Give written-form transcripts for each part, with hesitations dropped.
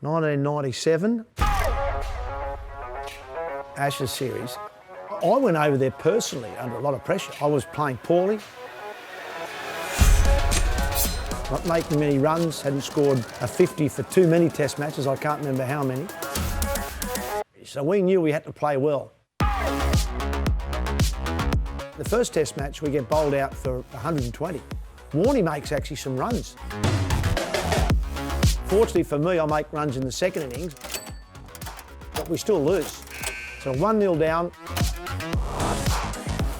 1997, Ashes series. I went over there personally under a lot of pressure. I was playing poorly, not making many runs, hadn't scored a 50 for too many test matches, I can't remember how many. So we knew we had to play well. The first test match, we get bowled out for 120. Warnie makes actually some runs. Fortunately for me, I make runs in the second innings, but we still lose. So 1-0 down,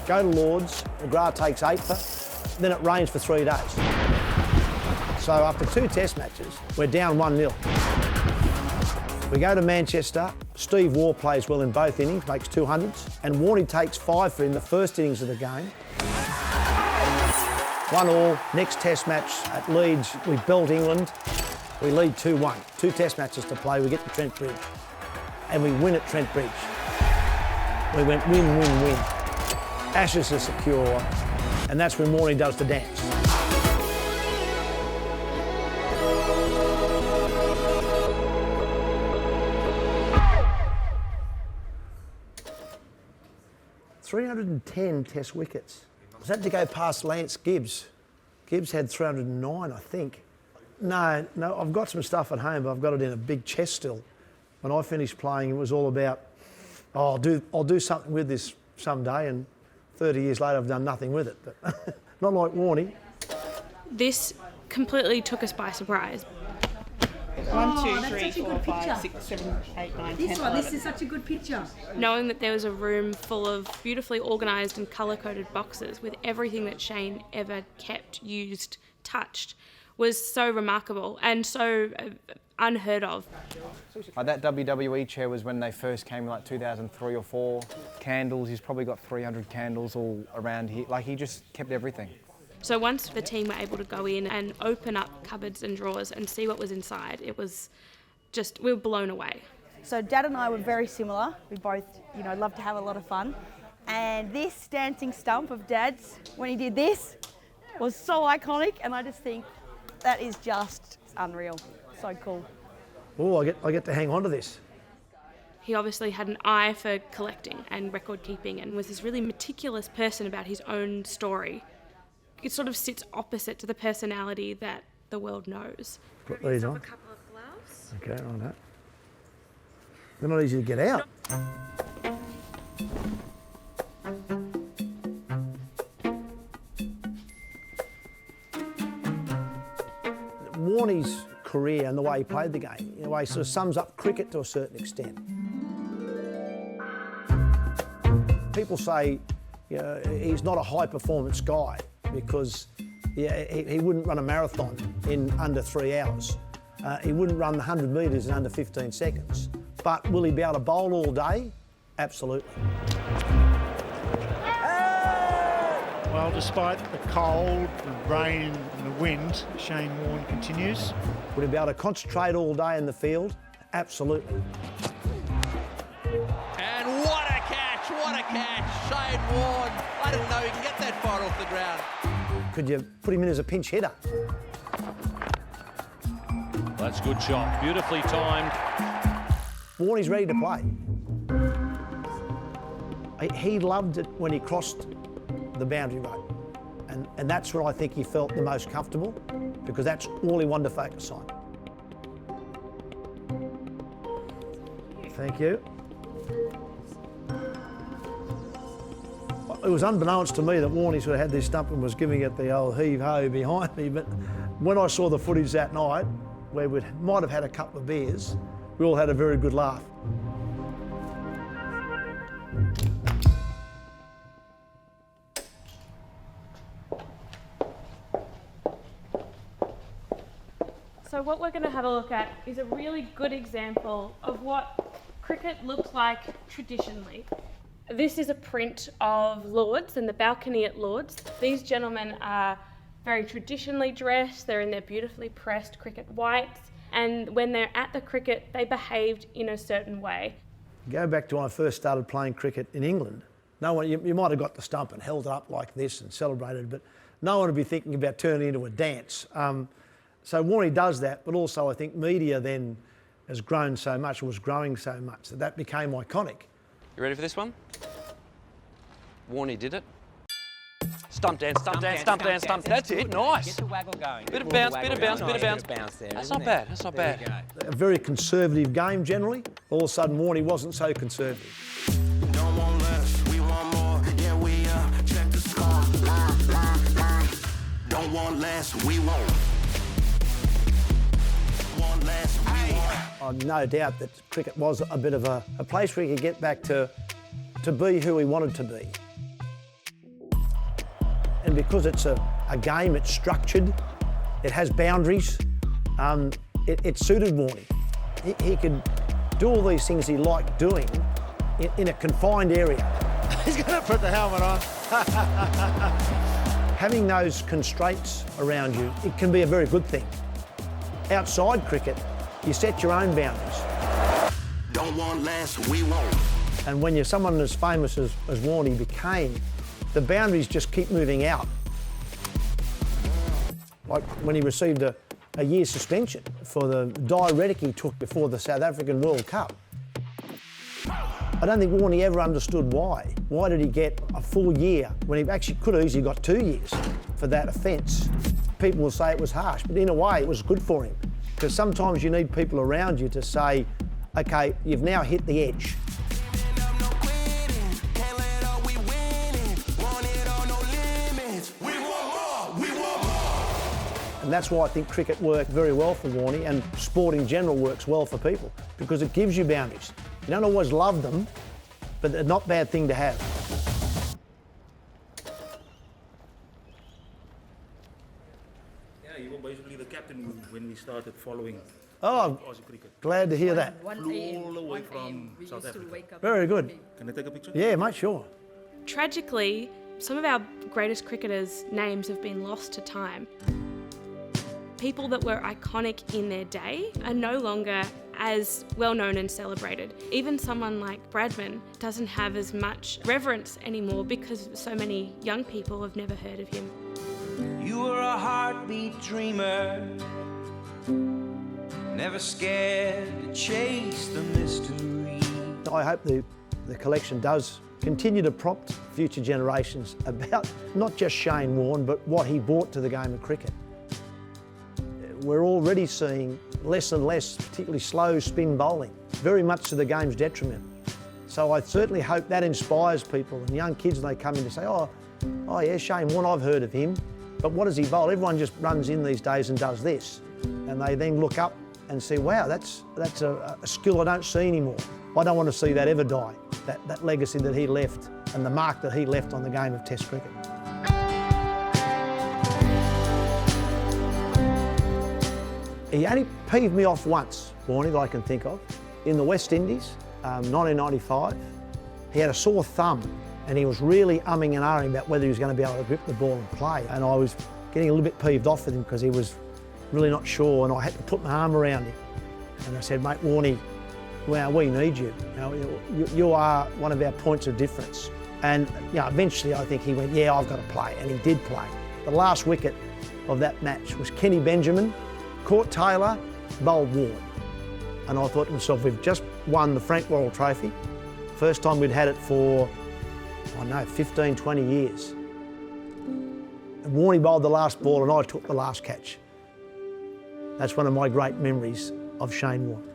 go to Lords, McGrath takes 8 for, then it rains for 3 days. So after 2 test matches, we're down 1-0. We go to Manchester, Steve Waugh plays well in both innings, makes 200s, and Warnie takes 5 for in the first innings of the game. 1-1, next test match at Leeds, we belt England, we lead 2-1. 2 test matches to play, we get to Trent Bridge, and we win at Trent Bridge. We went win, win, win. Ashes are secure, and that's when Warnie does the dance. ...310 test wickets. I had to go past Lance Gibbs. Gibbs had 309, I think. No, I've got some stuff at home, but I've got it in a big chest still. When I finished playing, it was all about, oh, I'll do something with this someday, and 30 years later I've done nothing with it. But not like Warnie. This completely took us by surprise. 1, 2, 3, 4, 5, 6, 7, 8, 9, 10, 11. This is such a good picture. Knowing that there was a room full of beautifully organised and colour-coded boxes with everything that Shane ever kept, used, touched, was so remarkable and so unheard of. That WWE chair was when they first came, like 2003 or 4. Candles, he's probably got 300 candles all around here. Like, he just kept everything. So once the team were able to go in and open up cupboards and drawers and see what was inside, it was just, we were blown away. So Dad and I were very similar. We both, love to have a lot of fun. And this dancing stump of Dad's, when he did this, was so iconic, and I just think that is just unreal. So cool. Oh, I get to hang on to this. He obviously had an eye for collecting and record keeping and was this really meticulous person about his own story. It sort of sits opposite to the personality that the world knows. Put these on. A couple of gloves. Okay, on that. They're not easy to get out. Warnie's career and the way he played the game, in a way, sort of sums up cricket to a certain extent. People say he's not a high-performance guy because he wouldn't run a marathon in under 3 hours. He wouldn't run the 100 metres in under 15 seconds. But will he be able to bowl all day? Absolutely. Well, despite the cold, the rain and the wind, Shane Warne continues. Would he be able to concentrate all day in the field? Absolutely. And what a catch, what a catch. Shane Warne, I didn't know he could get that far off the ground. Could you put him in as a pinch hitter? That's a good shot, beautifully timed. Warnie's ready to play. He loved it when he crossed the boundary road. And that's when I think he felt the most comfortable, because that's all he wanted to focus on. Thank you. It was unbeknownst to me that Warnie sort of had this stump and was giving it the old heave-ho behind me, but when I saw the footage that night, where we might have had a couple of beers, we all had a very good laugh. So what we're going to have a look at is a really good example of what cricket looks like traditionally. This is a print of Lords and the balcony at Lords. These gentlemen are very traditionally dressed, they're in their beautifully pressed cricket whites, and when they're at the cricket, they behaved in a certain way. Go back to when I first started playing cricket in England. No one, you might have got the stump and held it up like this and celebrated, but no one would be thinking about turning it into a dance. So Warnie does that, but also I think media then has grown so much, or was growing so much, that became iconic. You ready for this one? Warnie did it. Stump dance, stump dance, stump dance, stump. That's it, nice. Get the waggle going. Bit of bounce, bit of bounce, bit of bounce. There, That's not bad, that's not bad. A very conservative game generally. All of a sudden, Warnie wasn't so conservative. Don't want less, we want more. Yeah, we check the score. Don't want less, we won't. Want less, we want. I've no doubt that cricket was a bit of a place where he could get back to be who he wanted to be. And because it's a game, it's structured, it has boundaries, it suited Warnie. He could do all these things he liked doing in a confined area. He's going to put the helmet on. Having those constraints around you, it can be a very good thing. Outside cricket, you set your own boundaries. Don't want less, we won't. And when you're someone as famous as Warnie became, the boundaries just keep moving out. Like when he received a year's suspension for the diuretic he took before the South African World Cup. I don't think Warnie ever understood why. Why did he get a full year when he actually could have easily got 2 years for that offence? People will say it was harsh, but in a way it was good for him. Because sometimes you need people around you to say, okay, you've now hit the edge. And that's why I think cricket worked very well for Warnie, and sport in general works well for people, because it gives you boundaries. You don't always love them, but they're not a bad thing to have. Yeah, you were basically the captain when we started following Aussie cricket. Glad to hear that. Flew all the way from South Africa. Very good. Can I take a picture? Yeah, mate, sure. Tragically, some of our greatest cricketers' names have been lost to time. People that were iconic in their day are no longer as well known and celebrated. Even someone like Bradman doesn't have as much reverence anymore because so many young people have never heard of him. You were a heartbeat dreamer, never scared to chase the mystery. I hope the collection does continue to prompt future generations about not just Shane Warne, but what he brought to the game of cricket. We're already seeing less and less, particularly slow spin bowling, very much to the game's detriment. So I certainly hope that inspires people and young kids when they come in to say, oh yeah, Shane Warne, I've heard of him, but what does he bowl? Everyone just runs in these days and does this. And they then look up and say, wow, that's a skill I don't see anymore. I don't want to see that ever die, that legacy that he left and the mark that he left on the game of Test cricket. He only peeved me off once, Warnie, that I can think of, in the West Indies, 1995. He had a sore thumb and he was really umming and ahhing about whether he was going to be able to grip the ball and play. And I was getting a little bit peeved off with him because he was really not sure, and I had to put my arm around him. And I said, mate, Warnie, well, we need you. You are one of our points of difference. And eventually I think he went, yeah, I've got to play, and he did play. The last wicket of that match was Kenny Benjamin, caught Taylor, bowled Warne. And I thought to myself, we've just won the Frank Worrell Trophy. First time we'd had it for, 15, 20 years. And Warnie bowled the last ball and I took the last catch. That's one of my great memories of Shane Warne.